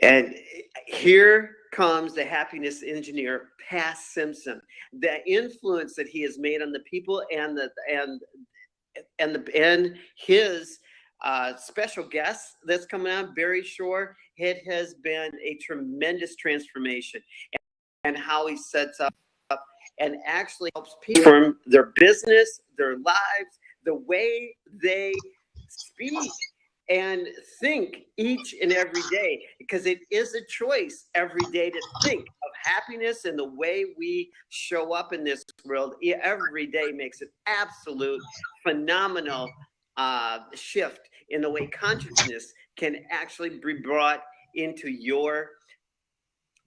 And here comes the happiness engineer, past Simpson. The influence that he has made on the people and his special guest that's coming on, Barry Shore. It has been a tremendous transformation, and how he sets up and actually helps people from their business, their lives, the way they speak and think each and every day, because it is a choice every day to think of happiness, and the way we show up in this world every day makes an absolute phenomenal shift in the way consciousness can actually be brought into your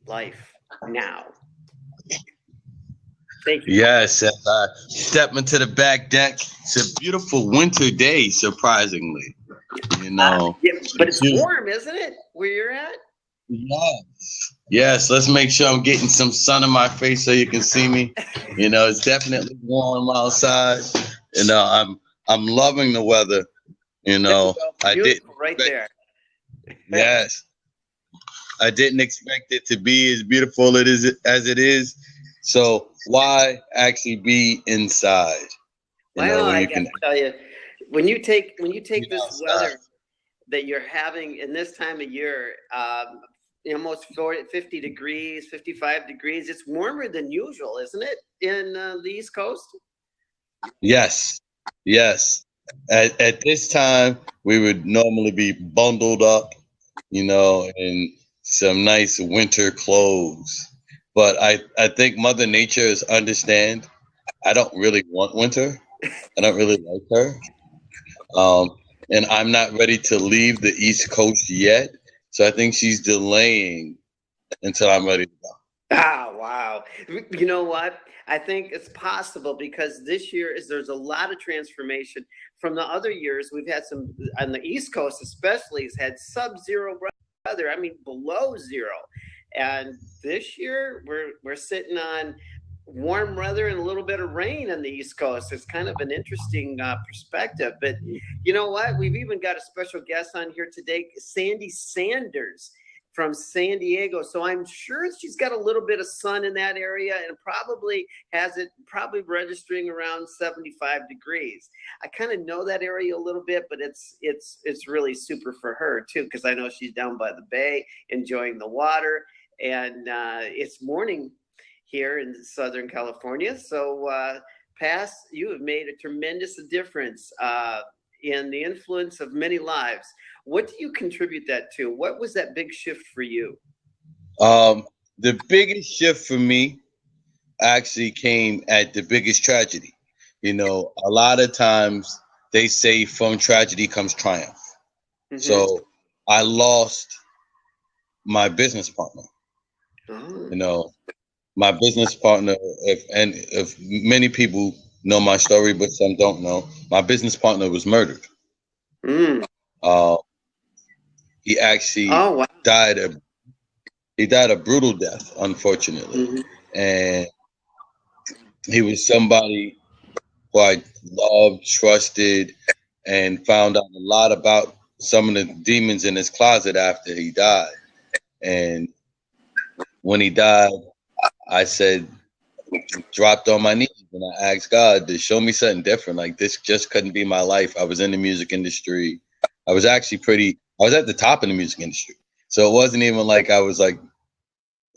life now. Thank you. Yes, as I step into the back deck, it's a beautiful winter day, surprisingly. Yeah, but it's warm, isn't it, where you're at? Yes. Yes, let's make sure I'm getting some sun in my face so you can see me. It's definitely warm outside. I'm loving the weather. I didn't right there. Yes. I didn't expect it to be as beautiful as it is. So why actually be inside? Well, I got to tell you, when you take this weather that you're having in this time of year, almost 50 degrees, 55 degrees, it's warmer than usual, isn't it, in the East Coast? Yes. Yes. At this time, we would normally be bundled up, in some nice winter clothes. But I think Mother Nature is understand. I don't really want winter. I don't really like her. And I'm not ready to leave the East Coast yet. So I think she's delaying until I'm ready to go. Ah, wow. You know what? I think it's possible, because this year there's a lot of transformation from the other years. We've had some on the East Coast, especially, has had sub-zero weather. I mean, below zero. And this year we're sitting on warm weather and a little bit of rain on the East Coast. It's kind of an interesting perspective. But you know what? We've even got a special guest on here today, Sandy Sanders from San Diego. So I'm sure she's got a little bit of sun in that area, and probably registering around 75 degrees. I kind of know that area a little bit, but it's really super for her too, because I know she's down by the bay enjoying the water. And it's morning here in Southern California. So Pass, you have made a tremendous difference in the influence of many lives. What do you contribute that to? What was that big shift for you? The biggest shift for me actually came at the biggest tragedy. A lot of times they say from tragedy comes triumph. Mm-hmm. So I lost my business partner. Oh. My business partner, if many people know my story, but some don't know, my business partner was murdered. Mm. He actually died a brutal death, unfortunately. Mm-hmm. And he was somebody who I loved, trusted, and found out a lot about some of the demons in his closet after he died. And when he died, I said, dropped on my knees, and I asked God to show me something different. Like, this just couldn't be my life. I was in the music industry. I was at the top of the music industry. So it wasn't even like I was like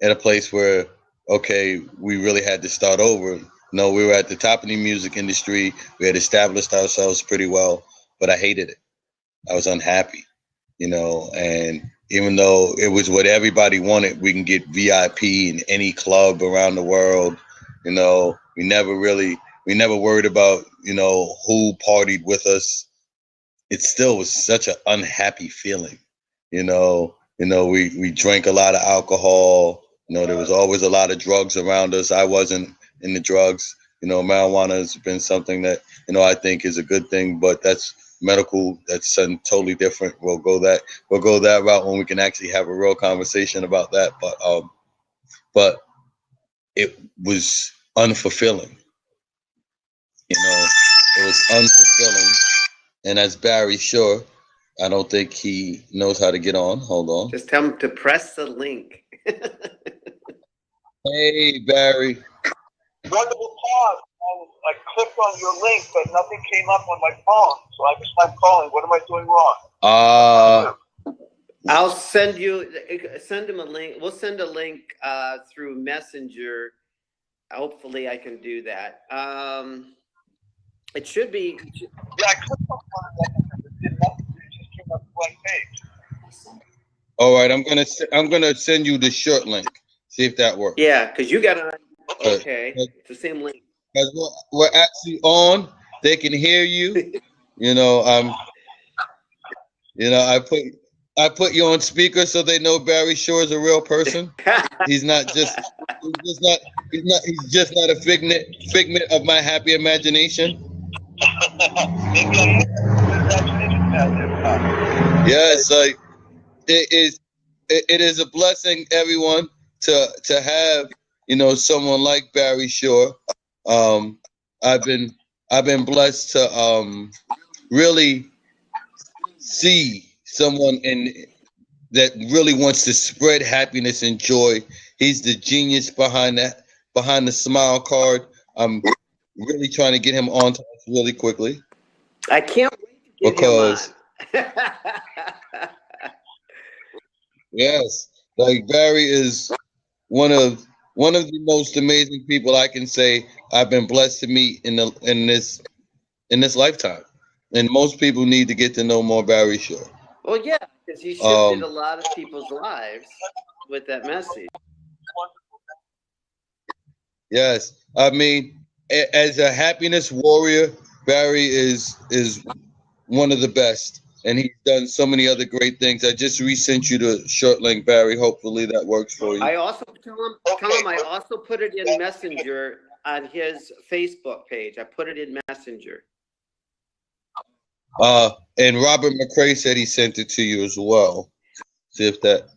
at a place where, okay, we really had to start over. No, we were at the top of the music industry. We had established ourselves pretty well, but I hated it. I was unhappy, and even though it was what everybody wanted, we can get VIP in any club around the world. We never worried about, who partied with us. It still was such an unhappy feeling. We drank a lot of alcohol. There was always a lot of drugs around us. I wasn't in the drugs. Marijuana has been something that, I think is a good thing, but that's medical. That's something totally different. We'll go that route when we can actually have a real conversation about that. But it was unfulfilling. It was unfulfilling. And as Barry Shore I don't think he knows how to get on. Hold on. Just tell him to press the link. Hey, Barry. Wonderful pause. I clicked on your link, but nothing came up on my phone. So I just tried calling. What am I doing wrong? I'll send him a link. We'll send a link through Messenger. Hopefully I can do that. It should be. Yeah, I clicked on one and it did nothing. It just came up blank page. All right, I'm gonna send you the short link. See if that works. Yeah, because you got to. Okay, it's the same link. Because we're actually on. They can hear you. I put you on speaker so they know Barry Shore is a real person. He's just not a figment of my happy imagination. Yes, it is a blessing, everyone, to have someone like Barry Shore. I've been blessed to really see someone that really wants to spread happiness and joy. He's the genius behind the smile card. I'm really trying to get him on to us really quickly. I can't wait to get him on. Yes, like Barry is one of the most amazing people I can say I've been blessed to meet in this lifetime. And most people need to get to know more Barry Shore. Well, yeah, because he shifted a lot of people's lives with that message. Yes, I mean, as a happiness warrior, Barry is one of the best, and he's done so many other great things. I just resent you the short link, Barry. Hopefully that works for you. I also tell him I also put it in Messenger on his Facebook page. I put it in Messenger. And Robert McCrae said he sent it to you as well. See if that.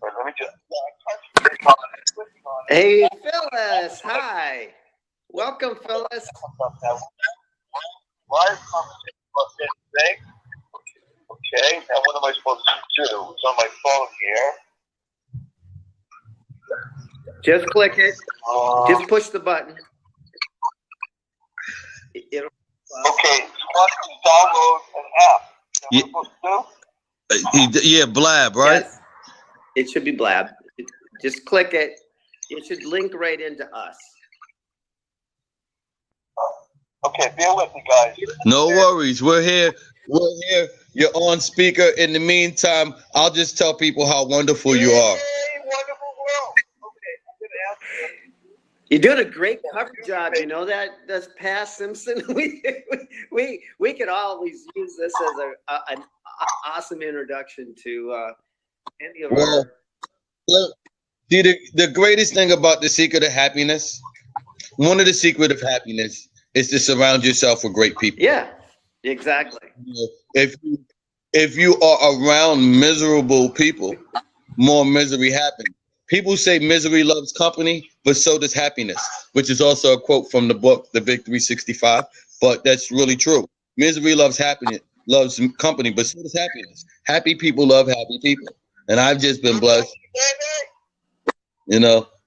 Hey, Phyllis. Hi. Welcome, Phyllis. Live conversation about this thing. Okay, now what am I supposed to do? It's on my phone here. Just click it. Just push the button. It'll. Okay, want to download an app. Is that what I'm supposed to do? Yeah, Blab, right? Yes. It should be Blab. Just click it. It should link right into us. Okay, bear with me, guys. No worries. We're here. You're on speaker. In the meantime, I'll just tell people how wonderful you are. Hey, wonderful world. Okay, I'm going to ask you. You're doing a great cover job. You know that this past Simpson. We could always use this as an awesome introduction to any of our. See, the greatest thing about the secret of happiness, one of the secret of happiness is to surround yourself with great people. Yeah, exactly. If you are around miserable people, more misery happens. People say misery loves company, but so does happiness, which is also a quote from the book, The Big 365. But that's really true. Misery loves happiness, loves company, but so does happiness. Happy people love happy people. And I've just been blessed.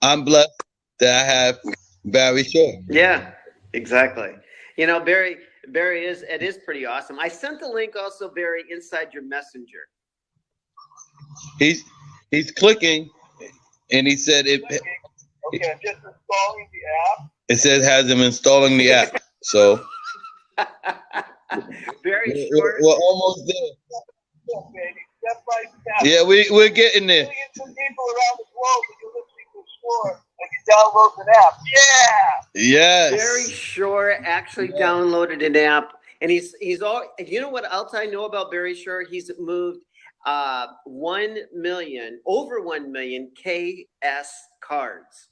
I'm blessed that I have Barry Shore. Yeah, exactly. Barry is pretty awesome. I sent the link also, Barry, inside your messenger. He's clicking. And he said Okay, I'm just installing the app. It says has him installing the app. So very short. We're almost there. Yeah, baby, step by step. Yeah, we're getting there. Millions of people around the globe that you're listening to Shore and you download an app. Yeah. Yes. Barry Shore actually downloaded an app, and he's all. You know what else I know about Barry Shore? He's moved 1 million, over 1 million KS cards.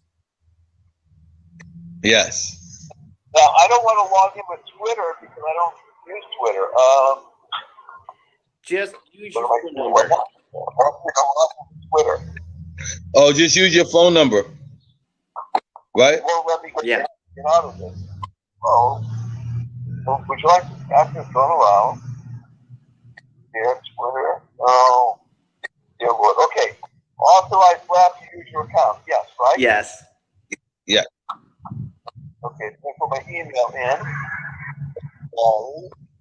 Yes. Now, I don't want to log in with Twitter because I don't use Twitter. Just use your phone number. Twitter. Oh, just use your phone number. Right? Well, let me get out of this. Oh, would you like to ask your phone around? Yeah, Twitter. Oh, dear Lord. Okay. Authorized Blab to use your account. Yes, right? Yes. Yeah. Okay, let me put my email in.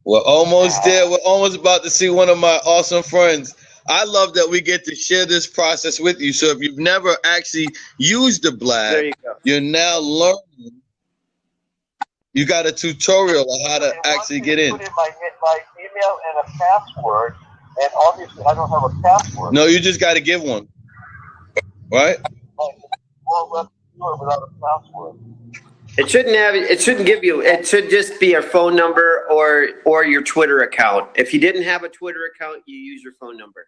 We're almost there. We're almost about to see one of my awesome friends. I love that we get to share this process with you. So if you've never actually used the Blab, There you go. you're now learning. You got a tutorial on how to actually get in. Put in my email and a password, and obviously I don't have a password. No, you just got to give one, right? Well, let's do it without a password. It shouldn't have. It shouldn't give you. It should just be your phone number or your Twitter account. If you didn't have a Twitter account, you use your phone number.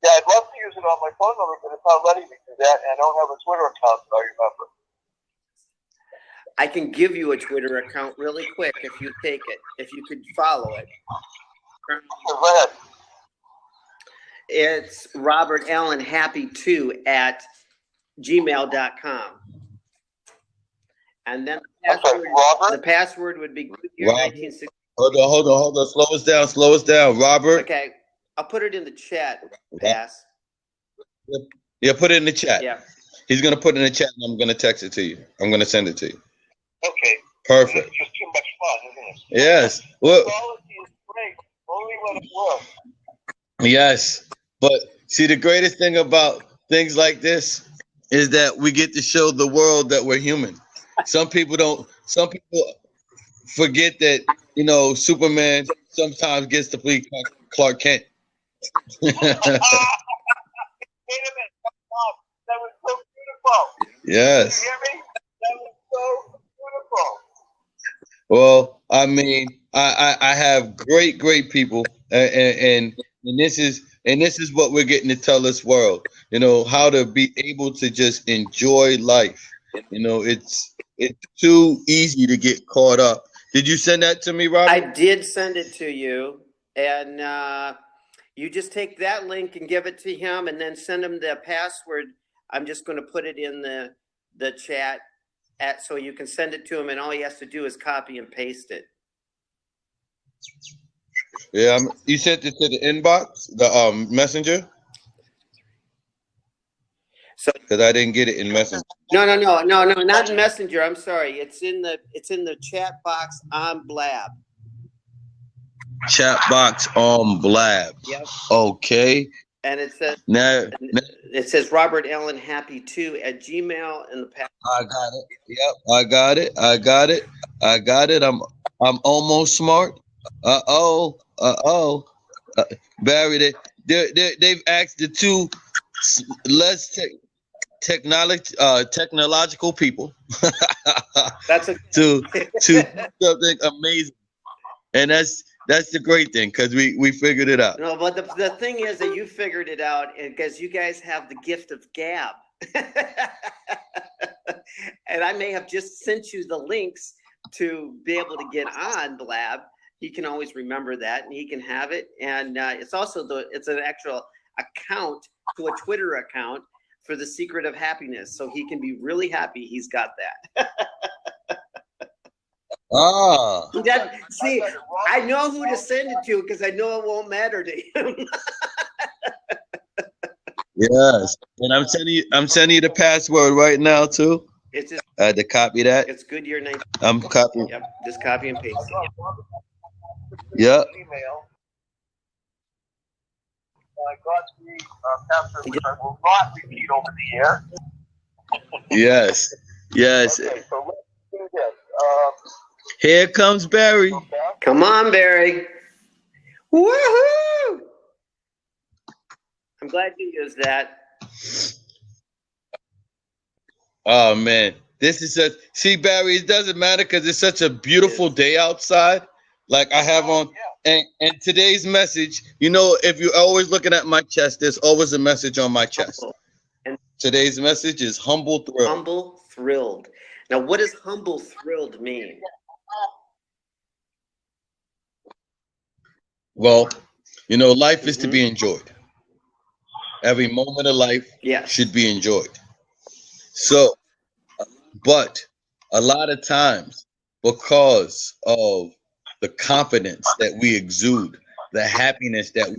Yeah, I'd love to use it on my phone number, but it's not letting me do that, and I don't have a Twitter account that I remember. I can give you a Twitter account really quick if you take it. If you could follow it. Go ahead. It's Robert Allen Happy 2 at gmail.com. And then the password would be Goodyear 1960. Hold on. Slow us down, Robert. Okay, I'll put it in the chat, Bass. Yeah, put it in the chat. Yeah. He's going to put it in the chat, and I'm going to text it to you. I'm going to send it to you. Okay. Perfect. It's just too much fun, isn't it? Yes. Well, quality is great, only when it works. Yes. But see, the greatest thing about things like this is that we get to show the world that we're human. Some people forget that, Superman sometimes gets to play Clark Kent. Wait a minute. That was so beautiful. Yes. Did you hear me? That was so beautiful. Well, I mean, I have great people, and this is what we're getting to tell this world. How to be able to just enjoy life. It's too easy to get caught up. Did you send that to me, Robert? I did send it to you, and you just take that link and give it to him, and then send him the password. I'm just going to put it in the chat, so you can send it to him, and all he has to do is copy and paste it. Yeah, you sent it to the inbox, the messenger. So, because I didn't get it in Messenger. No, not in Messenger. I'm sorry. It's in the chat box on Blab. Chat box on Blab. Yep. Okay. And it says it says Robert Allen Happy 2 at Gmail in the past. I got it. Yep, I got it. I'm almost smart. Barry, they've asked the two less technological people That's to something amazing, and that's the great thing, because we figured it out. No, but the thing is that you figured it out because you guys have the gift of gab. And I may have just sent you the links to be able to get on Blab. He can always remember that, and he can have it. And it's also it's an actual account to a Twitter account for the secret of happiness, so he can be really happy he's got that. See, I know who to send it to because I know it won't matter to him. Yes, and I'm sending you the password right now too. It's just, I had to copy that. It's Goodyear 19. I'm copying. Yep, just copy and paste. Yep. Email. I got the password, which I will not repeat over the air. Yes. Okay, so let's do this. Here comes Barry. Come on, Barry. Woohoo! I'm glad you used that. Oh man, this is see, Barry. It doesn't matter because it's such a beautiful day outside. Like I have on, and today's message. If you're always looking at my chest, there's always a message on my chest. And today's message is humble thrilled. Humble thrilled. Now, what does humble thrilled mean? Well, life is to be enjoyed. Every moment of life should be enjoyed. So, but a lot of times, because of the confidence that we exude, the happiness that we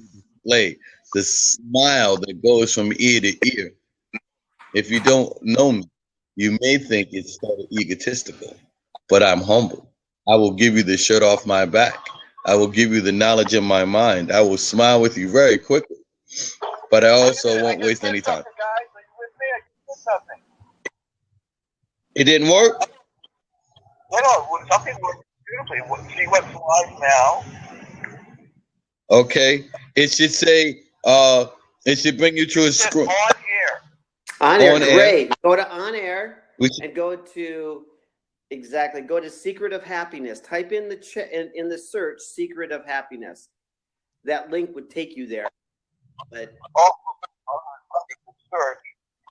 display the smile that goes from ear to ear. If you don't know me, you may think it's sort of egotistical, but I'm humble. I will give you the shirt off my back. I will give you the knowledge in my mind. I will smile with you very quickly, but I also won't waste any time. It didn't work? No, something worked beautifully. She went live now. Okay. It should say, it should bring you to a screen. On air. On air, great. Go to on air and go to go to Secret of Happiness. Type in in the search Secret of Happiness. That link would take you there. But search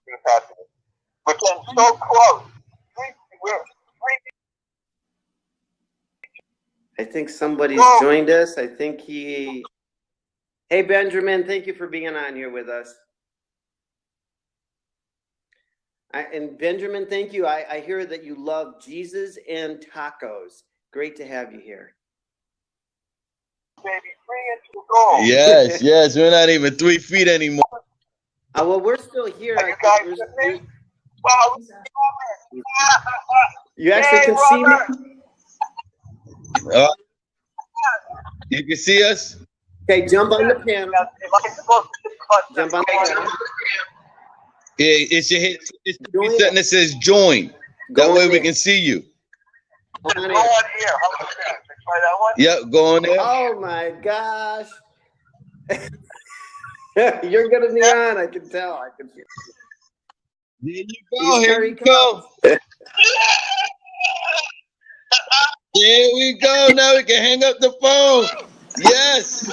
Secret of Happiness. But then so close. I think somebody's joined us. I think he. Hey, Benjamin, thank you for being on here with us. And Benjamin, thank you. I hear that you love Jesus and tacos. Great to have you here. Baby, 3 inches to go. Yes, yes. We're not even 3 feet anymore. Well, we're still here. Are you guys with me? Wow. You actually can see me? You can see us? Okay, jump on the panel. Jump on the panel. Yeah, it should hit something that says join. That way we can see you. Go on here. How about that? Try that one? Yep, go on there. Oh my gosh. You're gonna be on, I can tell. I can feel it. There you go. Here you go. There we go. Now we can hang up the phone. Yes.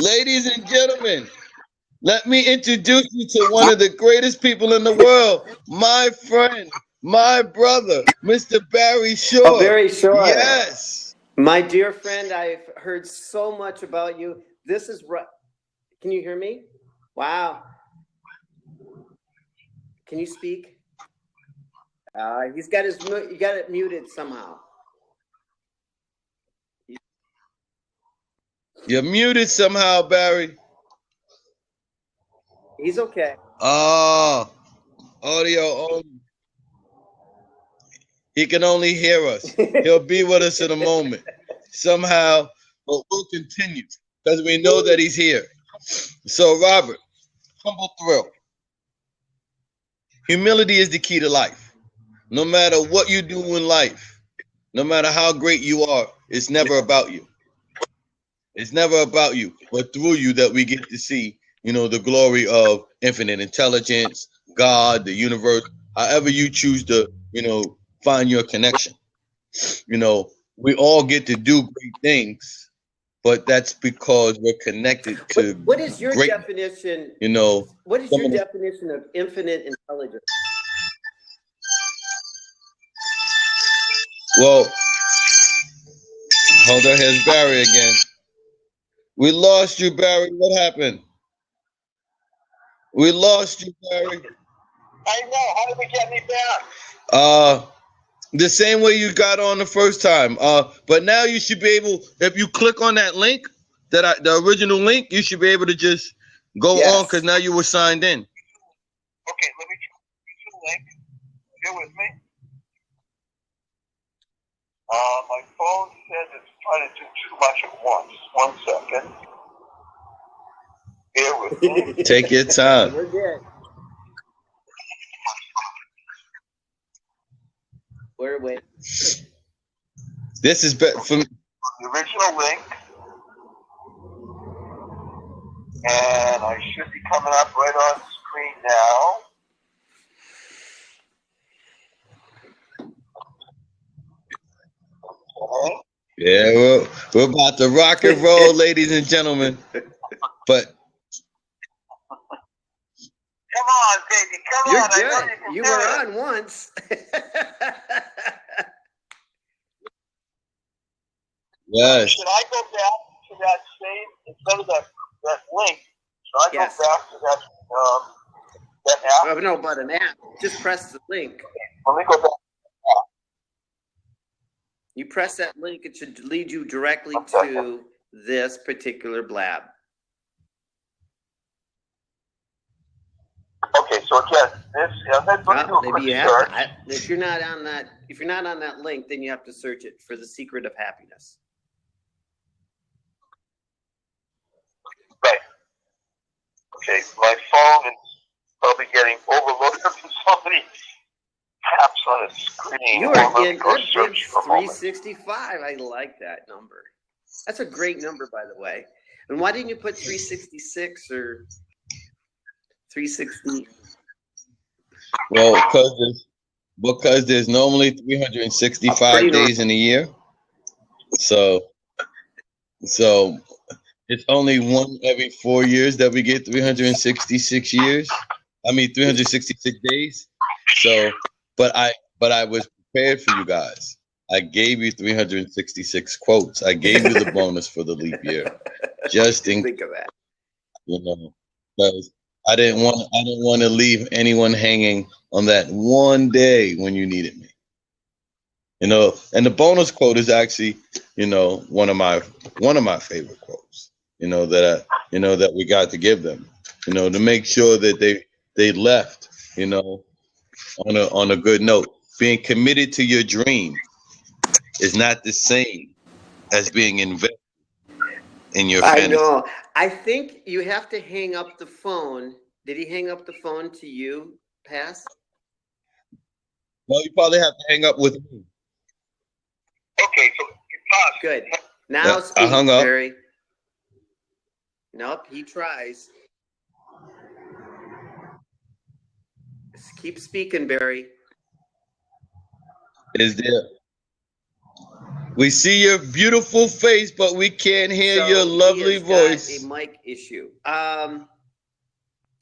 Ladies and gentlemen, let me introduce you to one of the greatest people in the world, my friend, my brother, Mr. Barry Shore. Oh, Barry Shore. Yes. My dear friend, I've heard so much about you. This is right. Can you hear me? Wow. Can you speak? He's got you got it muted somehow. You're muted somehow, Barry. He's okay. Audio only. He can only hear us. He'll be with us in a moment. Somehow, but we'll continue because we know that he's here. So, Robert, humble thrill. Humility is the key to life. No matter what you do in life, no matter how great you are, it's never about you. It's never about you, but through you that we get to see, the glory of infinite intelligence, God, the universe, however you choose to, find your connection. We all get to do great things, but that's because we're connected to what is your great, definition? What is your definition of infinite intelligence? Well, hold on, here's Barry again. We lost you, Barry. What happened? We lost you, Barry. I know. How did we get me back? The same way you got on the first time. But now you should be able, if you click on that link, the original link, you should be able to just go on because now you were signed in. Okay, let me try the link. Bear with me. My phone says it's trying to do too much at once. 1 second. Bear with me. Take your time. We're good. We're waiting. This is from the original link. And I should be coming up right on screen now. Okay. Yeah, we're about to rock and roll, ladies and gentlemen. But come on, baby, come You're on. good. I know you You can were do on once. yes. Should I go back to that same, instead of that link, should I go back to that app? No, but an app. Just press the link. Let me go back. You press that link, it should lead you directly to this particular blab. So again, this, let me do a quick maybe you search. have to. If you're not on that link, then you have to search it for the secret of happiness. Right. Okay, my phone is probably getting overloaded with so many taps on its screen. You are in go good search for a moment. 365. I like that number. That's a great number, by the way. And why didn't you put 366 or 360? Well, because there's normally 365 days in a year. So it's only one every 4 years that we get 366 years. I mean 366 days. So but I was prepared for you guys. I gave you 366 quotes. I gave you the bonus for the leap year. Just in think of that. You know, because I didn't want to leave anyone hanging on that one day when you needed me. You know, and the bonus quote is actually, you know, one of my favorite quotes. You know that we got to give them. You know, to make sure that they left. You know, on a good note. Being committed to your dream is not the same as being invested in your fantasy. I know. I think you have to hang up the phone. Did he hang up the phone to you, Pass? No, you probably have to hang up with me. Okay, so you paused. Good. Now speak, I hung up. Barry. Nope, he tries. Just keep speaking, Barry. Is there? We see your beautiful face, but we can't hear your lovely voice. Got a mic issue.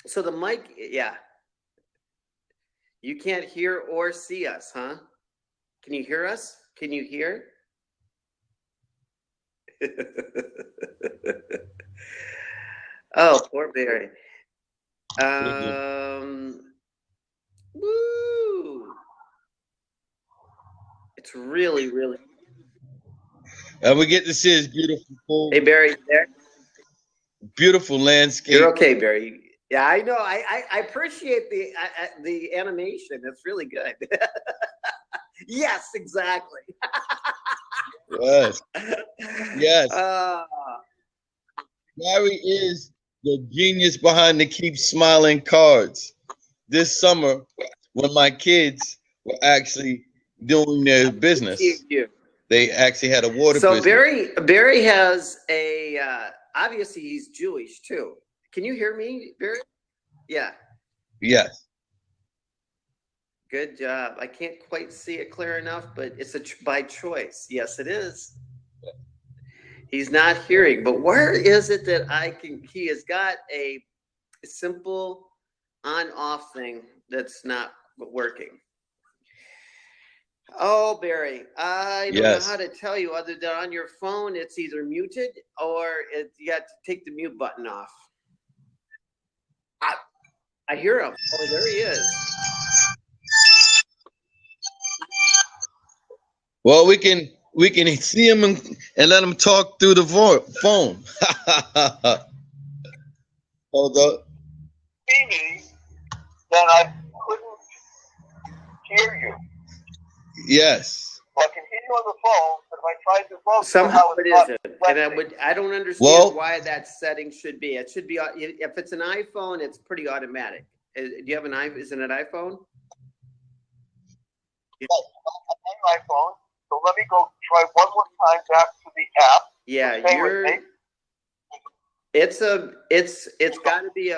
So the mic, yeah. You can't hear or see us, huh? Can you hear us? Can you hear? Oh, poor Barry. Woo! It's really, really. And we get to see his beautiful. Hey, Barry, you there? Beautiful landscape. You're okay, Barry. Yeah, I know. I appreciate the animation. It's really good. Yes, exactly. Yes. Yes. Barry is the genius behind the Keep Smiling cards. This summer, when my kids were actually doing their business, they actually had a water business. So Barry has a. Obviously, he's Jewish too. Can you hear me, Barry? Yeah. Yes. Good job. I can't quite see it clear enough, but it's by choice. Yes, it is. He's not hearing, but where is it that he has got a simple on-off thing that's not working. Oh, Barry, I don't know how to tell you other than on your phone, it's either muted or you got to take the mute button off. I hear him. Oh, there he is. Well, we can see him and let him talk through the phone. Hold up. See me, then I couldn't hear you. Yes. Well, I can hear you on the phone, but if I tried to vote, somehow it isn't. And I don't understand why that setting should be. It should be, if it's an iPhone, it's pretty automatic. Do you have an iPhone? Is it an iPhone? Yes, I have an iPhone. So let me go try one more time back to the app. Yeah, it's got to be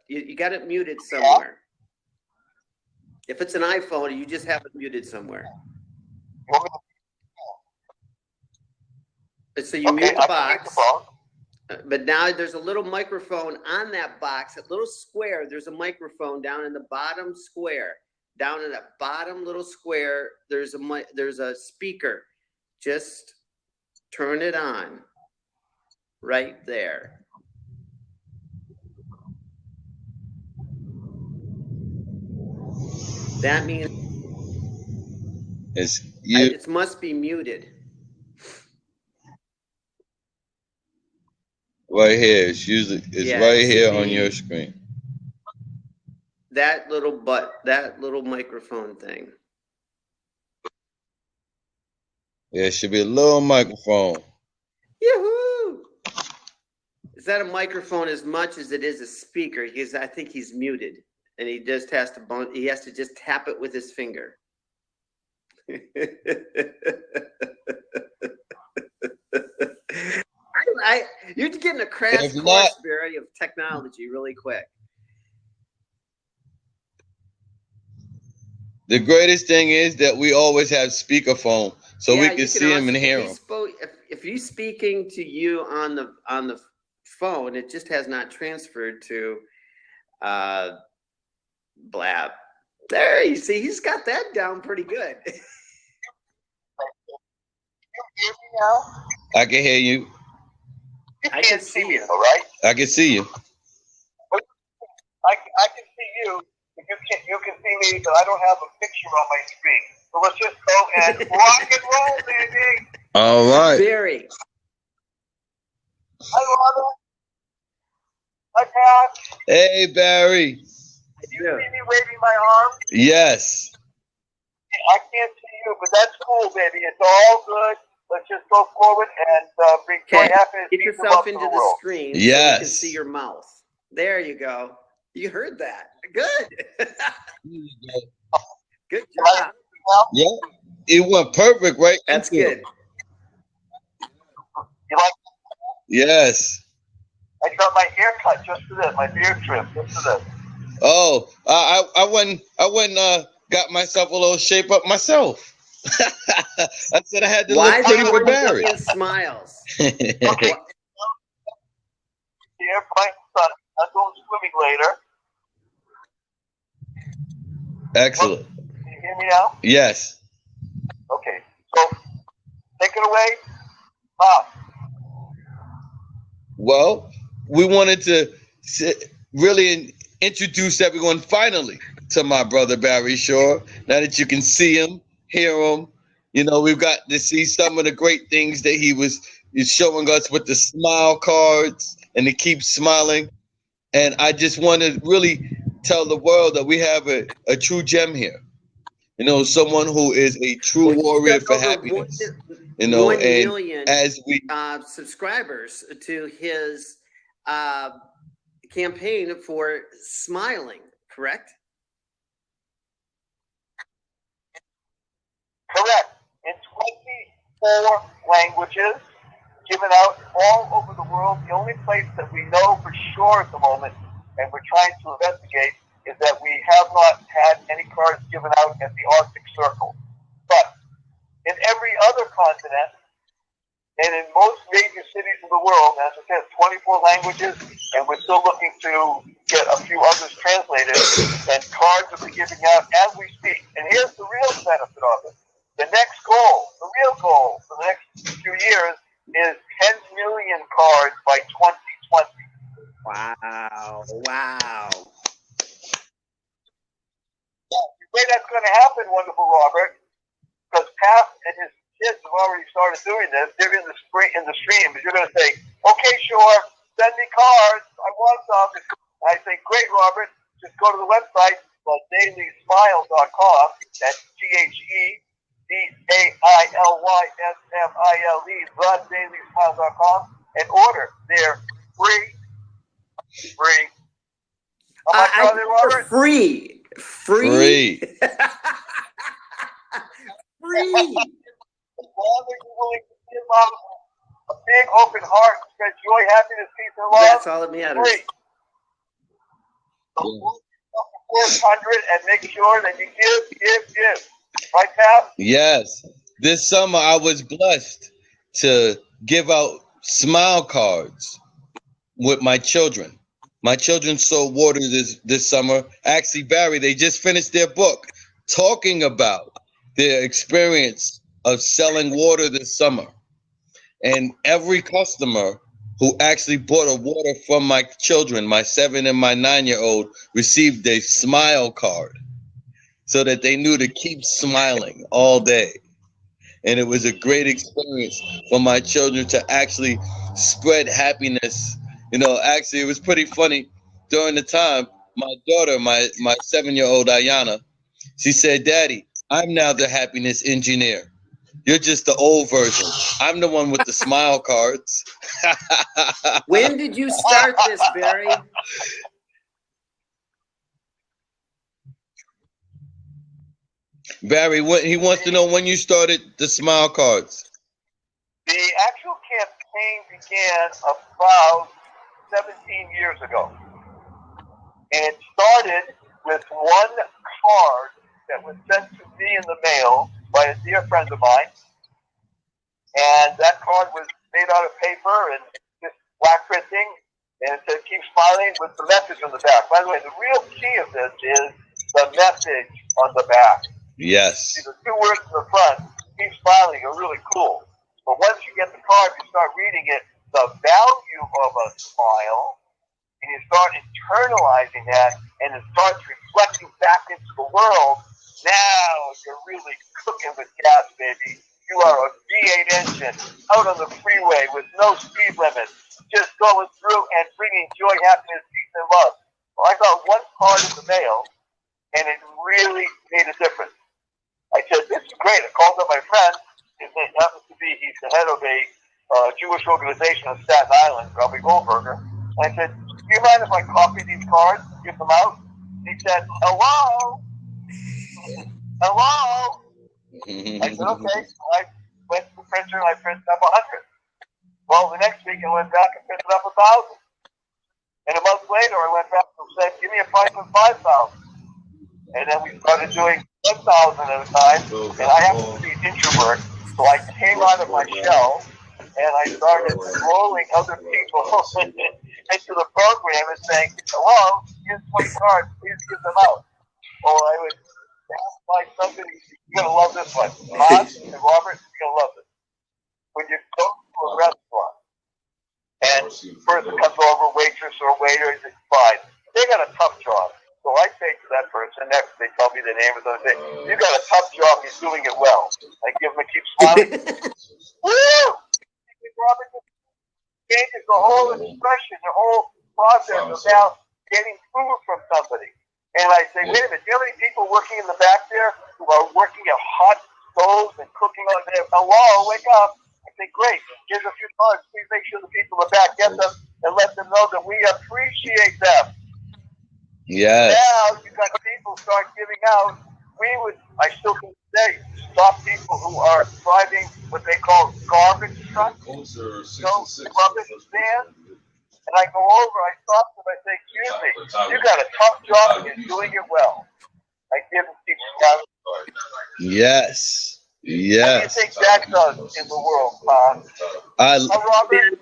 you got it muted somewhere. If it's an iPhone, you just have it muted somewhere. So you mute the box. But now there's a little microphone on that box, that little square. There's a microphone down in the bottom square. Down in that bottom little square, there's a speaker. Just turn it on right there. That means it must be muted. Right here. It's right here on your screen. that little microphone thing. Yeah, it should be a little microphone. Yoo-hoo! Is that a microphone as much as it is a speaker? Because I think he's muted, and he just has to just tap it with his finger. You're getting a crash course, Barry, of technology really quick. The greatest thing is that we always have speakerphone, so we can see him and hear him. If he's speaking to you on the phone, it just has not transferred to Blab. There, you see, he's got that down pretty good. Can you hear me now? I can hear you. You can't see me, though, right? I can see you. I can see you. You can see me, but I don't have a picture on my screen. So let's just go and rock and roll, baby. All right. Barry. Hi, Robert. Hi, Pat. Hey, Barry. Can you see me waving my arm? Yes. I can't see you, but that's cool, baby. It's all good. Let's just go forward and bring joy, happiness, get yourself into the screen yes. So you can see your mouth. There you go. You heard that. Good. Good job. Yeah. It went perfect, right? That's good. You like that? Yes. I got my haircut just for this, my beard trim just for this. Oh, I went got myself a little shape up myself. I said I had to look pretty for Barry. Smiles. Okay. Here, my son. I'm going swimming later. Excellent. Can you hear me now? Yes. Okay. So, take it away. Bob. Well, we wanted to really introduce everyone finally to my brother Barry Shore. Now that you can see him, hear him, you know, we've got to see some of the great things that he's showing us with the smile cards and to keep smiling. And I just want to really tell the world that we have a true gem here. You know, someone who is a true warrior for happiness. You know, 1 and million as we subscribers to his campaign for smiling, correct? Correct. In 24 languages, given out all over the world. The only place that we know for sure at the moment, and we're trying to investigate, is that we have not had any cards given out at the Arctic Circle. But in every other continent, and in most major cities in the world, as I said, 24 languages, and we're still looking to get a few others translated, and cards will be giving out as we speak. And here's the real benefit of it. The next goal, the real goal for the next few years is 10 million cards by 2020. Wow. The way that's going to happen, wonderful Robert, because Pat and his kids have already started doing this. They're in the stream. You're going to say, okay, sure, send me cards. I want some. And I say, great, Robert. Just go to the website, dailysmile.com. That's DAILYSMILE, dailysmile.com, and order. They're free. How much are they, Robert? Free. free. Free. As long as you're willing to give up a big open heart, spread joy, happiness, peace, and love. That's all that matters. Free. So 400 and make sure that you give. Right, Pat? Yes. This summer I was blessed to give out smile cards with my children. My children sold water this summer. Actually, Barry, they just finished their book talking about their experience of selling water this summer. And every customer who actually bought a water from my children, my 7 and my 9-year-old, received a smile card so that they knew to keep smiling all day. And it was a great experience for my children to actually spread happiness. You know, actually, it was pretty funny during the time my daughter, my 7-year-old Ayana, she said, "Daddy, I'm now the happiness engineer. You're just the old version. I'm the one with the smile cards." When did you start this, Barry? Barry, he wants to know when you started the smile cards. The actual campaign began about 17 years ago. And it started with one card that was sent to me in the mail by a dear friend of mine. And that card was made out of paper and just black printing. And it said, "Keep smiling," with the message on the back. By the way, the real key of this is the message on the back. Yes. See, the two words in the front, "Keep smiling," are really cool. But once you get the card, you start reading it, the value of a smile, and you start internalizing that, and it starts reflecting back into the world. Now you're really cooking with gas, baby. You are a V8 engine out on the freeway with no speed limit, just going through and bringing joy, happiness, peace, and love. Well, I got one card in the mail, and it really made a difference. I said, "This is great." I called up my friend. His name happens to be, he's the head of a Jewish organization on Staten Island, Rabbi Goldberger. And I said, "Do you mind if I copy these cards and give them out?" He said, "Hello? Hello?" I said, "Okay." So I went to the printer and I printed up 100. Well, the next week I went back and printed up 1,000. And a month later I went back and said, "Give me a price of 5,000. And then we started doing 10,000 at a time. And I happen to be an introvert, so I came out of my shell and I started rolling other people into the program and saying, "Hello, here's 20 cards, please give them out." Or I would ask my somebody, "You're going to love this one. Hans and Robert, you're going to love this." When you go to a restaurant and the person comes over, waitress or waiter, it's fine. They got a tough job. So I say to that person next, they tell me the name of something. "You got a tough job, you're doing it well." I give them a keep smiling. Woo! Robert changes the whole expression, the whole process about getting food from somebody. And I say, "Wait a minute, do you have any people working in the back there who are working at hot stoves and cooking on there? Hello, wake up." I say, "Great, here's a few cards. Please make sure the people in the back get them and let them know that we appreciate them." Yes. Now you got people start giving out. I still can say, stop people who are driving what they call garbage trucks, rubbish vans. And I go over, I stop them, I say, "Excuse me, you got a tough job and you're doing it well." I give them keep smiling. Yes. What do you Yes. think that does in the world, Tom? Robert?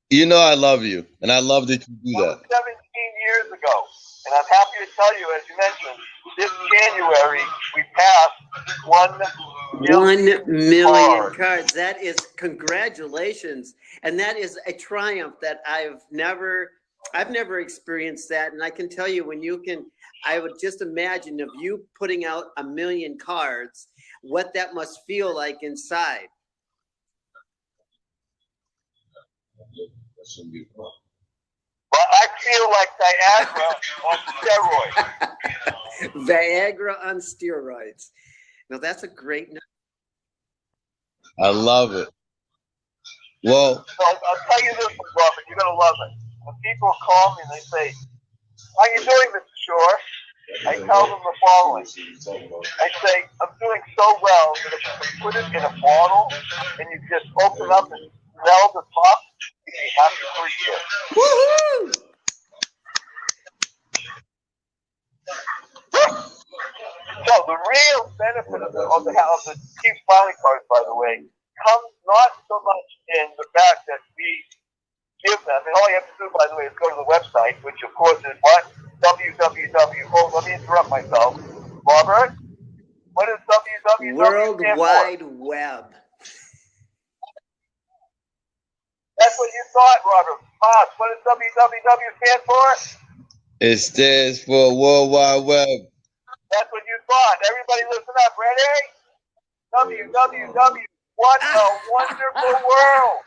You know I love you, and I love that you do that. 17 years ago. And I'm happy to tell you, as you mentioned, this January we passed 1 1,000,000 cards. That is congratulations, and that is a triumph that I've never experienced that. And I can tell you, I would just imagine of you putting out 1,000,000 cards, what that must feel like inside. Well, I feel like Viagra on steroids. Viagra on steroids. Now that's a great number. I love it. Well, So I'll tell you this, Robert, you're going to love it. When people call me and they say, "How you doing, Mr. Shore?" I tell them the following. I say, "I'm doing so well that if you can put it in a bottle and you just open up and smell the top, you'd be happy for a year." Woohoo! So the real benefit of the Keep Smiling cards, by the way, comes not so much in the fact that we give them, and all you have to do, by the way, is go to the website, which of course is what? www. Oh, let me interrupt myself. Robert, what is www? World Wide Web. That's what you thought, Robert. What does www stand for? it stands for World Wide Web. That's what you thought. Everybody listen up. Ready? www. What a wonderful world.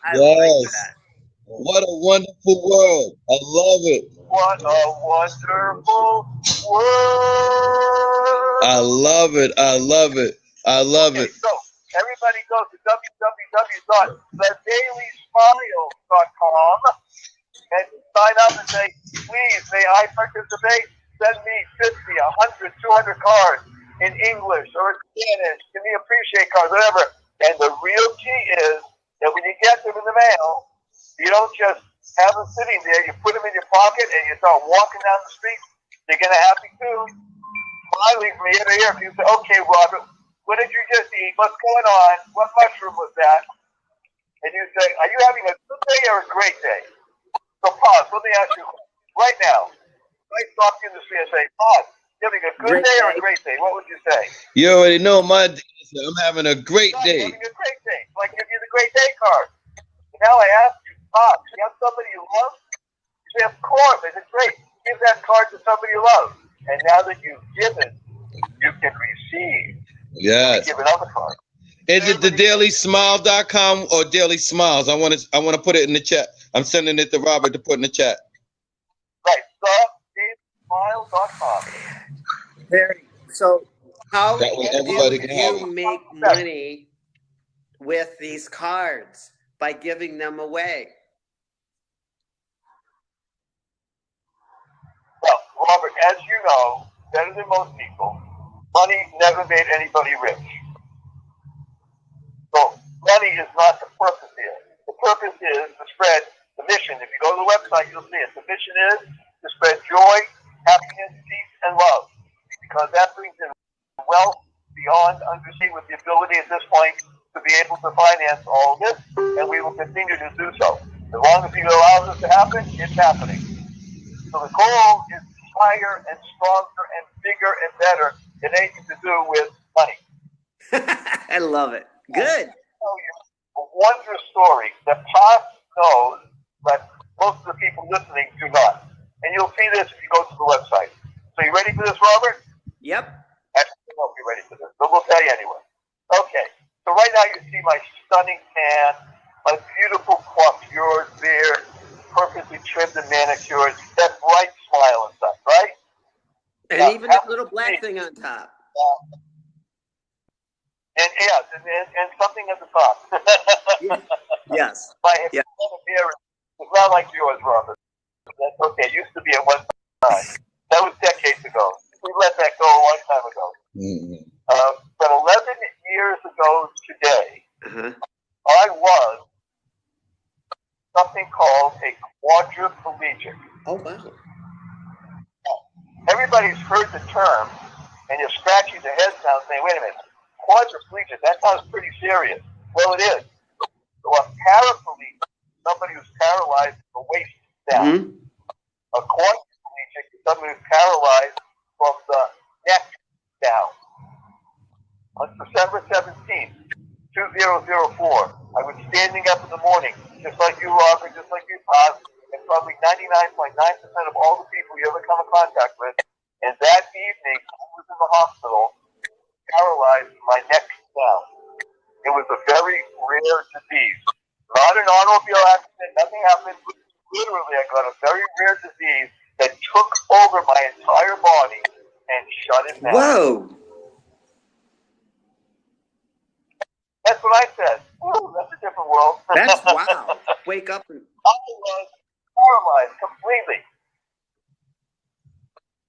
I like that. What a wonderful world. I love it. What a wonderful world. I love it. I love it. I love it. So everybody go to www.thedailysmile.com and sign up and say, please, may I participate? Send me 50, 100, 200 cards in English or in Spanish. Give me appreciate cards, whatever. And the real key is that when you get them in the mail, you don't just have them sitting there. You put them in your pocket and you start walking down the street. They get a happy tune. Smiling from ear to ear. You say, okay, Robert, what did you just eat? What's going on? What mushroom was that? And you say, are you having a good day or a great day? So pause. Let me ask you right now. Right, stop you in the street and say, pause. You having a good day or a great day? What would you say? You already know my day. I'm having a great day. Having a great day. So I give you the great day card. Now I ask you, pause. You have somebody you love? You say, of course. I said, great. Give that card to somebody you love. And now that you've given, you can receive. Yes. Give another card. Is it the dailysmile.com or Daily Smiles? I want to put it in the chat. I'm sending it to Robert to put in the chat. Right. dailysmile.com. So how That way do everybody can have you it. make money with these cards? By giving them away. Well, Robert, as you know, better than most people, money never made anybody rich. So money is not the purpose here. The purpose is to spread the mission. If you go to the website, you'll see it. The mission is to spread joy, happiness, peace, and love. Because that brings in wealth beyond understanding with the ability at this point to be able to finance all of this, and we will continue to do so. As long as he allows this to happen, it's happening. So the goal is higher and stronger and bigger and better than anything to do with money. I love it. Good. I'll tell you a wondrous story that Pop knows, but most of the people listening do not. And you'll see this if you go to the website. So you ready for this, Robert? Yep. Actually, I won't be ready for this, but we'll tell you anyway. Okay. So right now you see my stunning tan, my beautiful coiffures there, perfectly trimmed and manicured, that bright smile and stuff, right? And now, even a little black thing on top. And yes, and something at the top. Yes. My mirror is not like yours, Robert. That's okay. It used to be at one time. That was decades ago. We let that go a long time ago. Mm-hmm. But 11 years ago today, I was something called a quadriplegic. Oh, wow. Everybody's heard the term, and you're scratching their heads now saying, wait a minute, quadriplegic, that sounds pretty serious. Well, it is. So a paraplegic, somebody who's paralyzed from the waist down. A quadriplegic is somebody who's paralyzed from the neck down. On December 17th, 2004, I was standing up in the morning, just like you, Robert, just like you, Paz, and probably 99.9% of all the people you ever come in contact with. And that evening, I was in the hospital, paralyzed from my neck down. It was a very rare disease. Not an automobile accident, nothing happened. Literally, I got a very rare disease that took over my entire body and shut it down. Whoa. That's what I said. Ooh, that's a different world. That's wow. Wake up and I was paralyzed completely.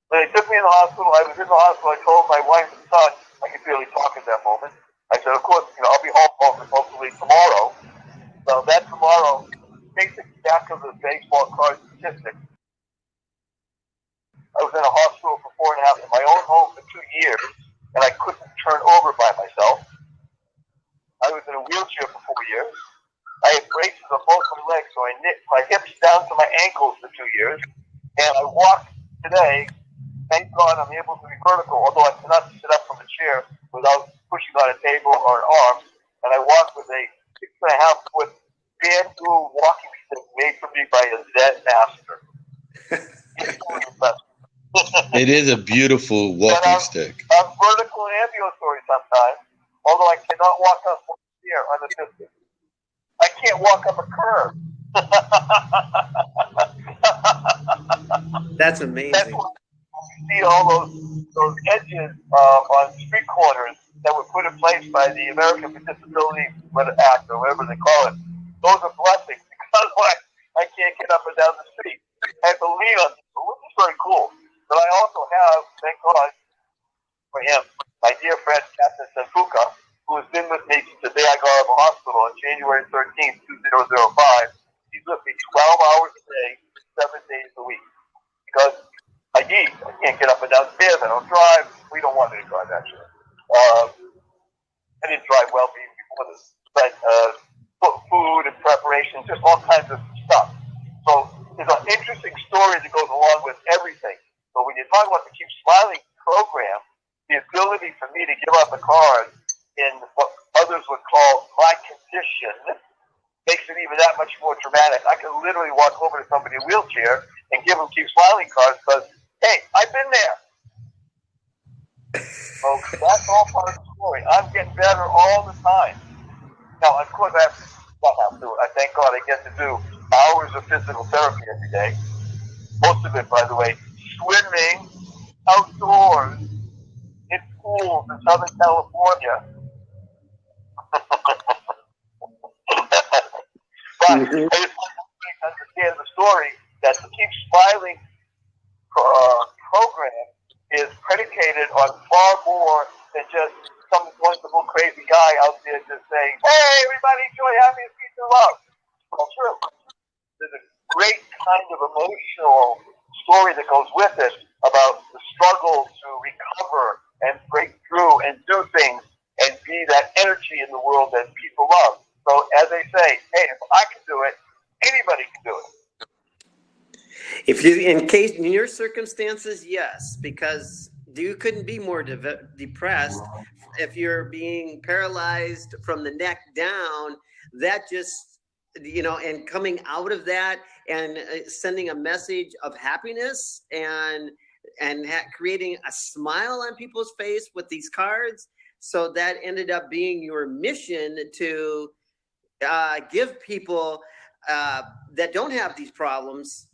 When they took me in the hospital, I was in the hospital. I told my wife and son, I could barely talk at that moment. I said, of course, I'll be home hopefully tomorrow. So that tomorrow, basic back of the baseball card statistics. I was in a hospital for 4.5 in my own home for 2 years, and I couldn't turn over by myself. I was in a wheelchair for 4 years. I had braces on both my legs, so I knit my hips down to my ankles for 2 years. And I walk today. Thank God I'm able to be vertical, although I cannot sit up from a chair without pushing on a table or an arm. And I walk with a 6.5-foot bamboo walking stick made for me by a Zen master. It is a beautiful walking stick. I'm vertical and ambulatory sometimes, although I cannot walk up one chair on the distance. I can't walk up a curb. That's That's amazing. why you see all those edges on street corners that were put in place by the American with Disabilities Act or whatever they call it. Those are blessings because I can't get up and down the street. I have to lean on people, which is very cool. But I also have, thank God for him, my dear friend Captain Senfuka, who has been with me since the day I got out of the hospital on January 13th, 2005. He's with me 12 hours a day, 7 days a week. Because I eat. I can't get up and down stairs. I don't drive. We don't want me to drive, actually. I didn't drive well being before this. But food and preparation, just all kinds of stuff. So there's an interesting story that goes along with everything. So when you talk about the Keep Smiling program, the ability for me to give up a card in what others would call my condition makes it even that much more dramatic. I can literally walk over to somebody in a wheelchair and give them Keep Smiling cards because, hey, I've been there. So that's all part of the story. I'm getting better all the time. Now, of course, I thank God I get to do hours of physical therapy every day. Most of it, by the way, swimming outdoors in pools in Southern California. But I just want everybody to understand the story that the Keep Smiling program is predicated on far more than just some wonderful crazy guy out there just saying, "Hey, everybody, enjoy happiness, peace, and love." Well, true. There's a great kind of emotional story that goes with it about the struggle to recover and break through and do things and be that energy in the world that people love. So as they say, hey, if I can do it, anybody can do it. If you, in your circumstances, yes, because you couldn't be more depressed if you're being paralyzed from the neck down. That just, and coming out of that and sending a message of happiness and creating a smile on people's face with these cards. So that ended up being your mission to give people that don't have these problems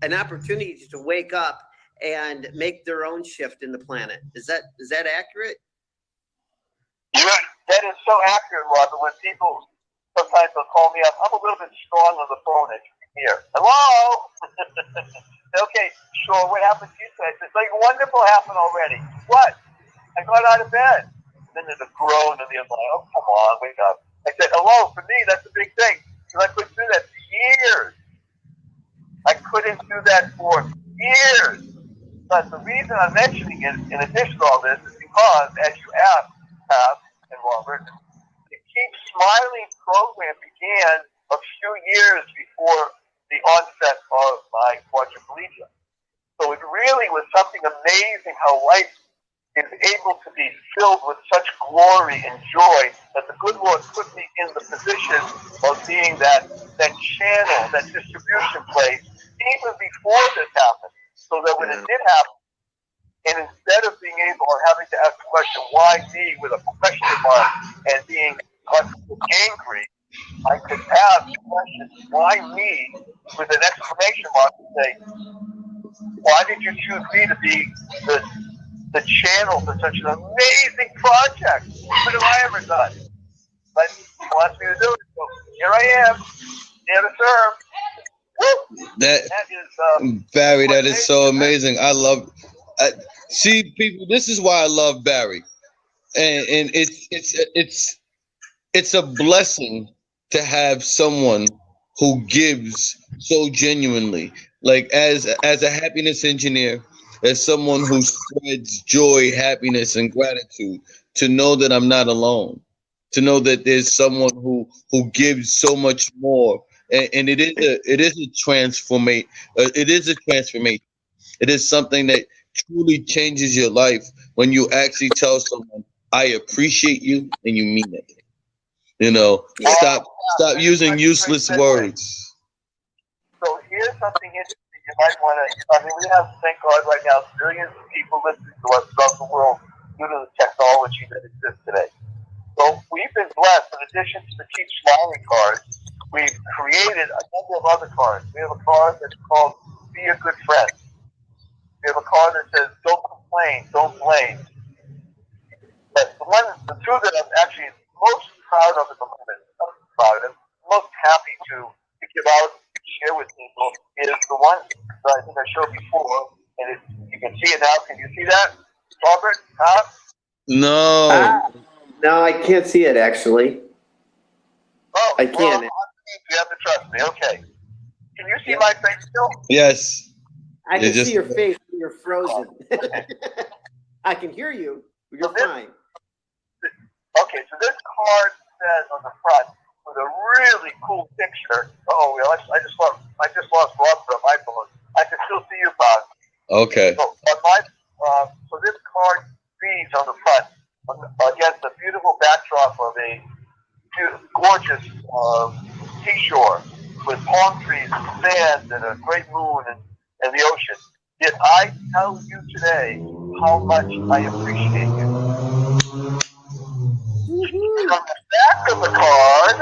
an opportunity to wake up and make their own shift in the planet. Is that accurate? Yeah, that is so accurate, Robert. When people sometimes they'll call me up, I'm a little bit strong on the phone as you can hear. Hello? Okay, sure. What happened to you today? It's like wonderful happened already. What? I got out of bed. And then there's a groan and the other like, oh, come on, wake up. I said, hello, for me, that's a big thing. Because I couldn't do that for years. I couldn't do that for years. But the reason I'm mentioning it, in addition to all this, is because, as you asked, Pat and Robert, the Keep Smiling program began a few years before the onset of my quadriplegia. So it really was something amazing how life is able to be filled with such glory and joy that the good Lord put me in the position of being that channel, that distribution place, even before this happened. So that when it did happen, and instead of being able or having to ask the question, why me, with a question mark and being angry, I could ask the question, why me, with an exclamation mark, and say, why did you choose me to be the channel for such an amazing project? What have I ever done? But he wants me to do it, so here I am, here to serve. That is Barry, that is so amazing. See, people, this is why I love Barry, and it's a blessing to have someone who gives so genuinely, like as a happiness engineer, as someone who spreads joy, happiness, and gratitude, to know that I'm not alone, to know that there's someone who gives so much more, and it is a transformation. It is a transformation. It is something that truly changes your life when you actually tell someone, "I appreciate you," and you mean it. Stop using useless words. So here's something interesting you might want to. I mean, we have, thank God, right now, millions of people listening to us throughout the world due to the technology that exists today. So we've been blessed, in addition to the Keep Smiling cards, we've created a number of other cards. We have a card that's called Be a Good Friend. We have a card that says Don't Complain, Don't Blame. But the two that I'm actually most proud of at the moment, most happy to give out, share with people, is the one that I think I showed before, and you can see it now. Can you see that, Robert? Huh? No. No, I can't see it actually. Oh, I can't. Well, you have to trust me. Okay. Can you see my face still? Yes. I can see your face. You're frozen. I can hear you. You're fine. Okay, so this card says on the front with a really cool picture. Oh, I just lost Rob from my phone. I can still see you, Bob. Okay. So this card reads on the front against a beautiful backdrop of a gorgeous seashore with palm trees and sand and a great moon and the ocean. Did I tell you today how much I appreciate you? On the back of the card,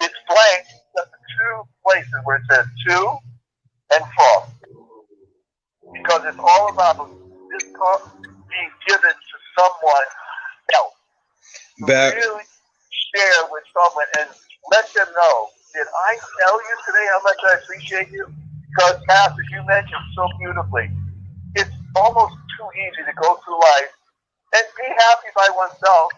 it's blank except for two places where it says to and from. Because it's all about this card being given to someone else. Really share with someone and let them know, did I tell you today how much I appreciate you? Because, Cass, as you mentioned so beautifully, it's almost too easy to go through life and be happy by oneself.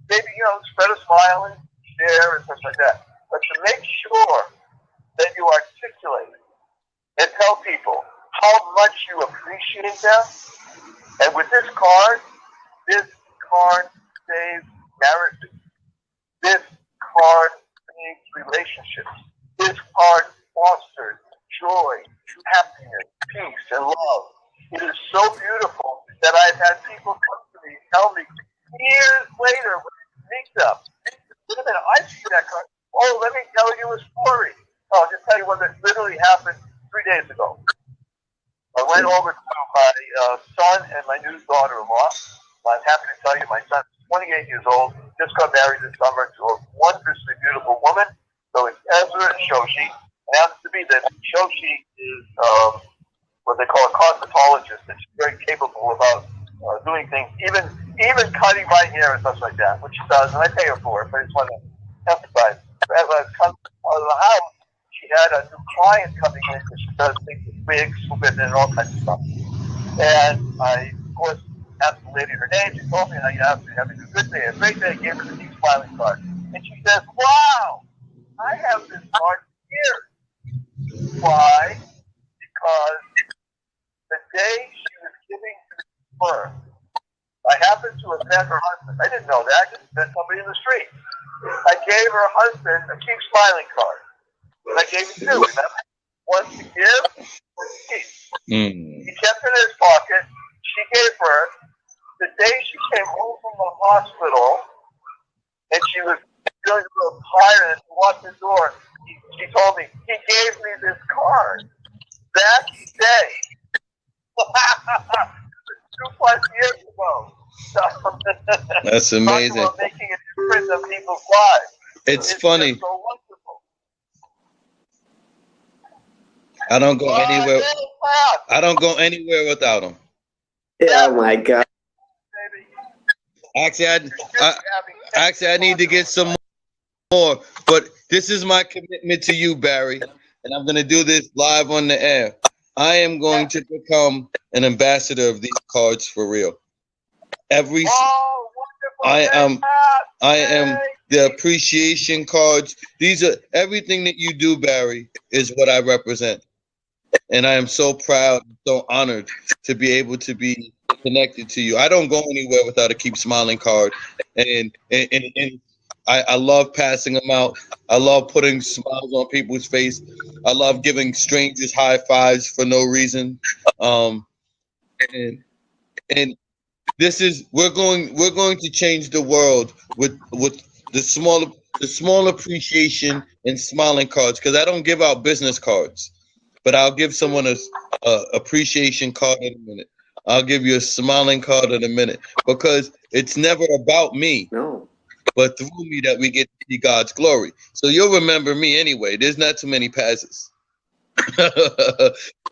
Maybe, spread a smile and share and stuff like that. But to make sure that you articulate and tell people how much you appreciate them. And with this card saves marriages. This card saves relationships. This card fosters joy, happiness, peace, and love. It is so beautiful that I've had people come to me and tell me years later when I meet them, wait a minute, I see that card. Oh, let me tell you a story. I'll just tell you what that literally happened 3 days ago. I went over to my son and my new daughter-in-law. I'm happy to tell you my son's 28 years old, just got married this summer to a wondrously beautiful woman. So it's Ezra and Shoshi. It happens to be that Shoshi is what they call a cosmetologist, and she's very capable about doing things, even cutting my hair and stuff like that, which she does, and I pay her for it, but I just want to emphasize. As I was coming out of the house, she had a new client coming in because she does things with wigs, and all kinds of stuff. And I, of course, asked the lady her name. She told me how you have to have a good day, a great day. I gave her the deep smiling card. And she says, wow, I have this card here. Why? Because the day she was giving birth, I happened to have met her husband. I didn't know that. I just met somebody in the street. I gave her husband a keep smiling card. And I gave him two, remember? One to give, one to keep. He kept it in his pocket. She gave birth. The day she came home from the hospital, and she was feeling a little tired, and she walked in the door, she told me, he gave me this card. That day. 2+ years ago. That's amazing. Talking about making a difference in people's lives. It's funny. So wonderful. I don't go anywhere. I don't go anywhere without them. Oh my God. Actually, I need to get some more. But this is my commitment to you, Barry, and I'm going to do this live on the air. I am going to become an ambassador of these cards for real. I am the appreciation cards. These are everything that you do, Barry, is what I represent. And I am so proud, so honored to be able to be connected to you. I don't go anywhere without a keep smiling card. And I love passing them out. I love putting smiles on people's face. I love giving strangers high fives for no reason. And this is we're going to change the world with the small appreciation and smiling cards, because I don't give out business cards, but I'll give someone a appreciation card in a minute. I'll give you a smiling card in a minute, because it's never about me. No. but through me that we get to see God's glory. So you'll remember me anyway. There's not too many passes.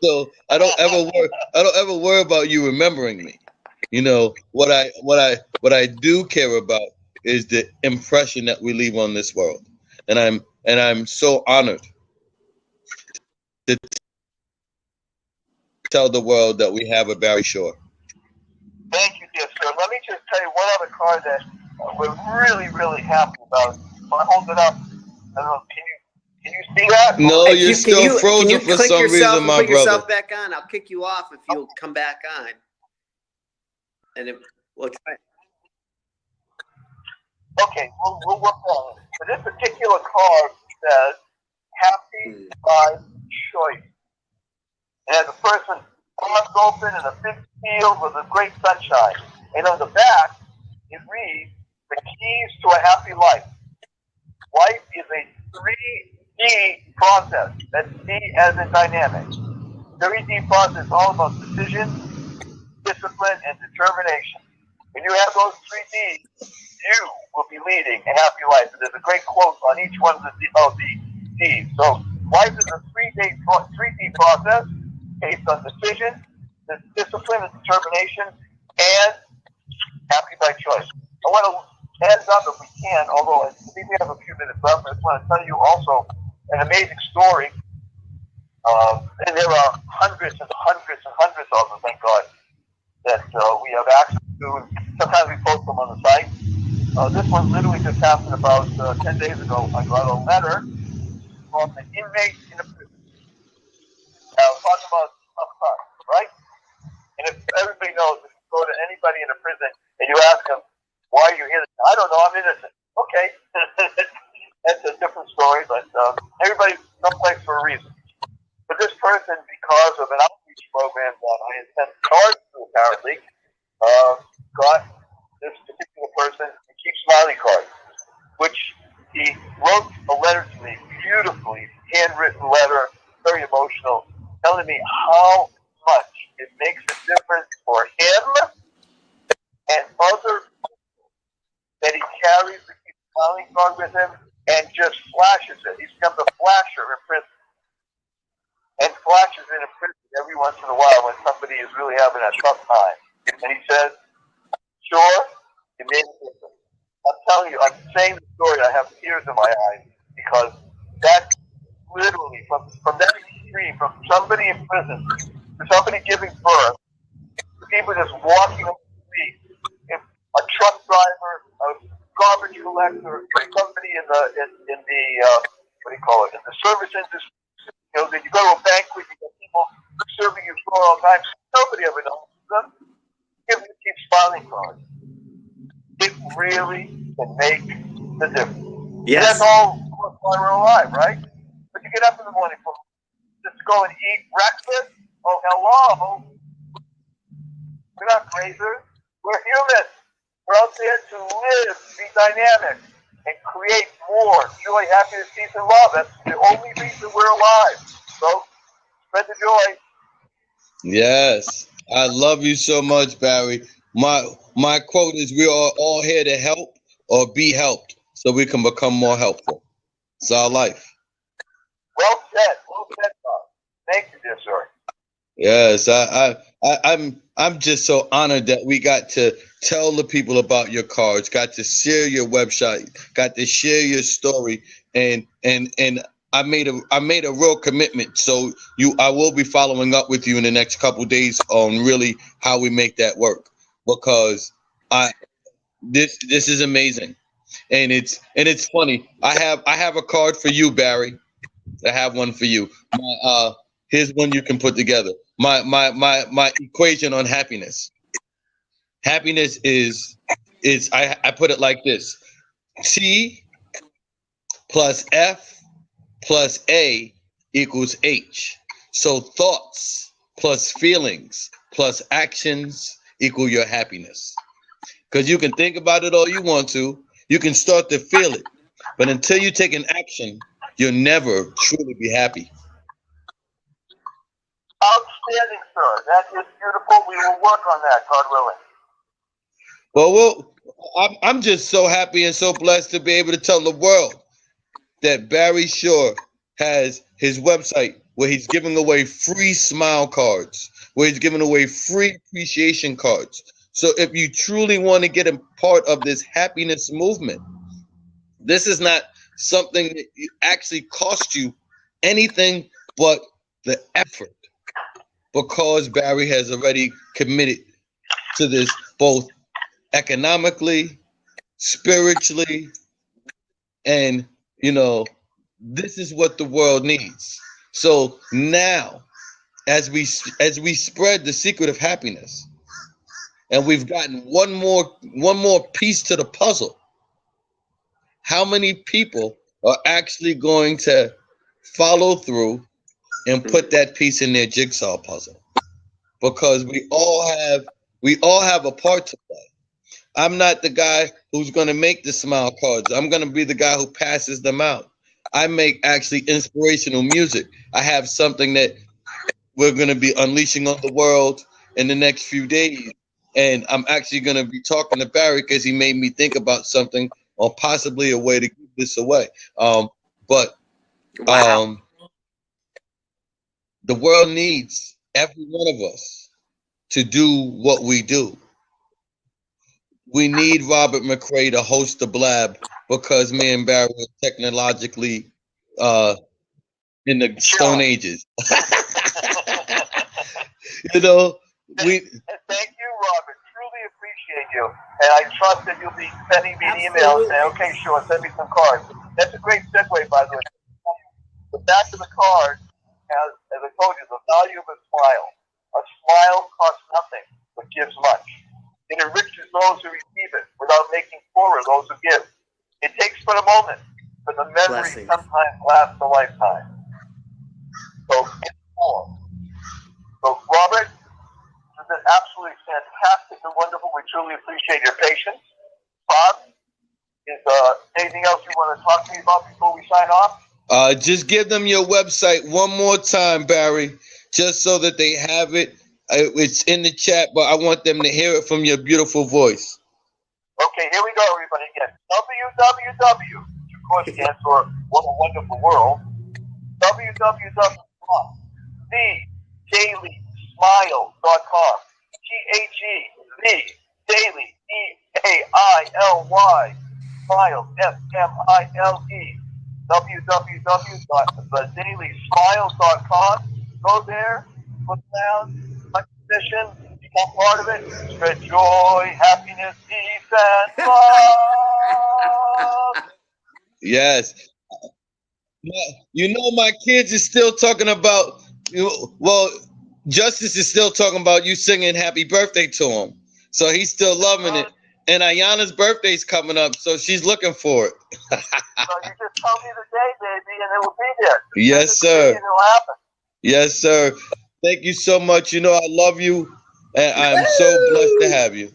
So I don't ever worry about you remembering me. You know, what I do care about is the impression that we leave on this world. And I'm so honored to tell the world that we have a Barry Shore. Thank you, dear sir. Let me just tell you one other card that we're really, really happy about. If I hold it up, I don't know, can you see that? No, If you're you, still frozen can you for click some yourself reason, and my put brother. yourself back on? I'll kick you off if you'll come back on. And if, we'll try. Okay, we'll work on it. So this particular card says, happy by choice. And the person arms open in a big field with a great sunshine. And on the back, it reads, the keys to a happy life. Life is a 3D process. That's D as in dynamic. 3D process is all about decision, discipline, and determination. When you have those 3Ds, you will be leading a happy life. And there's a great quote on each one of the Ds. So life is a 3D process based on decision, discipline, and determination, and happy by choice. I want to add up if we can, although I think we have a few minutes left. I just want to tell you also an amazing story. And there are hundreds and hundreds and hundreds of them, thank God, that we have access to. Sometimes we post them on the site. This one literally just happened about 10 days ago. I got a letter from an inmate in a prison. Now, talking about tough stuff, right? And if everybody knows, if you go to anybody in a prison and you ask them, why are you here? I don't know, I'm innocent. Okay. That's a different story, but everybody's someplace for a reason. But this person, because of an outreach program that I had sent cards to, apparently, got this particular person a Keep Smiling card, which he wrote a letter to me, beautifully handwritten letter, very emotional, telling me how much it makes a difference for him and other that he carries the Keep Smiling card with him and just flashes it. He's become a flasher in prison. And flashes in a prison every once in a while when somebody is really having a tough time. And he says, sure, it made a difference. I'm telling you, I'm saying the story, I have tears in my eyes because that literally, from that extreme, from somebody in prison to somebody giving birth, to people just walking on the street, a truck driver, a garbage collector, somebody in the what do you call it, in the service industry. You know, you go to a banquet, you get people serving you food all the time. Nobody ever knows them. Give them the Keep Smiling card. It really can make the difference. Yes. And that's all why we're alive, right? But you get up in the morning, just go and eat breakfast. Oh, hello. We're not grazers. We're humans. We're out there to live, be dynamic, and create more joy, happiness, peace, and love. That's the only reason we're alive. So, spread the joy. Yes, I love you so much, Barry. My quote is: we are all here to help or be helped, so we can become more helpful. It's our life. Well said, Bob. Thank you, dear sir. Yes, I'm just so honored that we got to tell the people about your cards, got to share your website, got to share your story, and I made a real commitment. So I will be following up with you in the next couple days on really how we make that work, because this is amazing, and it's funny. I have a card for you, Barry. I have one for you. Here's one you can put together. My equation on happiness. Happiness is I put it like this: T plus F plus A equals H. So thoughts plus feelings plus actions equal your happiness. Because you can think about it all you want to, you can start to feel it, but until you take an action, you'll never truly be happy. Outstanding, sir. That is beautiful. We will work on that, God willing. I'm just so happy and so blessed to be able to tell the world that Barry Shore has his website where he's giving away free smile cards, where he's giving away free appreciation cards. So if you truly want to get a part of this happiness movement, this is not something that actually cost you anything but the effort, because Barry has already committed to this both economically, spiritually, and this is what the world needs. So now, as we spread the secret of happiness, and we've gotten one more piece to the puzzle, how many people are actually going to follow through and put that piece in their jigsaw puzzle? Because we all have a part to play. I'm not the guy who's going to make the smile cards. I'm going to be the guy who passes them out. I make actually inspirational music. I have something that we're going to be unleashing on the world in the next few days. And I'm actually going to be talking to Barry because he made me think about something or possibly a way to give this away. But the world needs every one of us to do what we do. We need Robert McCrae to host the Blab because me and Barry are technologically in the Stone Ages. We. And thank you, Robert. Truly appreciate you, and I trust that you'll be sending me an email and saying, "Okay, sure, send me some cards." That's a great segue, by the way. The back of the card has, as I told you, the value of a smile. A smile costs nothing, but gives much. It enriches those who receive it without making poorer those who give. It takes but a moment, but the memory sometimes lasts a lifetime. So, Robert, this has been absolutely fantastic and wonderful. We truly appreciate your patience. Bob, is anything else you want to talk to me about before we sign off? Just give them your website one more time, Barry, just so that they have it. It's in the chat, but I want them to hear it from your beautiful voice. Okay, here we go, everybody, again. www, which of course stands for What a Wonderful World. www.thedailysmile.com. Daily, Daily, Smile, Smile. www.thedailysmile.com. Go there, look down, like position, become part of it, spread joy, happiness, peace, and love. Yes. My kids is still talking about, Justice is still talking about you singing happy birthday to him. So he's still loving it. And Ayana's birthday's coming up, so she's looking for it. So you just tell me the day, baby, and it will be there. Yes, sir. And it'll happen. Yes, sir. Thank you so much. I love you, and I'm so blessed to have you.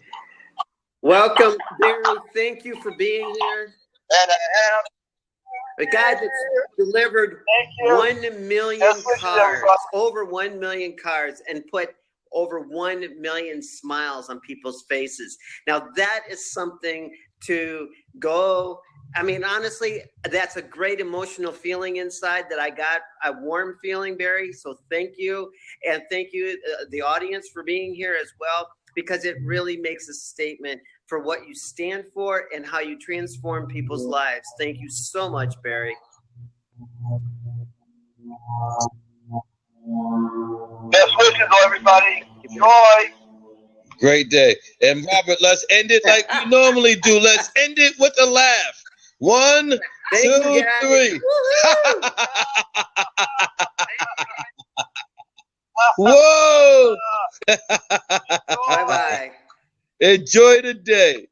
Welcome, Barry. Thank you for being here. And I have a guy that's delivered 1 million cards, over 1 million cards, and put over 1 million smiles on people's faces. Now, that is something to go. I mean, honestly, that's a great emotional feeling inside that I got, a warm feeling, Barry. So thank you. And thank you, the audience, for being here as well, because it really makes a statement for what you stand for and how you transform people's lives. Thank you so much, Barry. Best wishes, everybody. Enjoy. Great day. And Robert, let's end it like we normally do. Let's end it with a laugh. 1, 2, 3. Whoa! Bye-bye. Enjoy the day.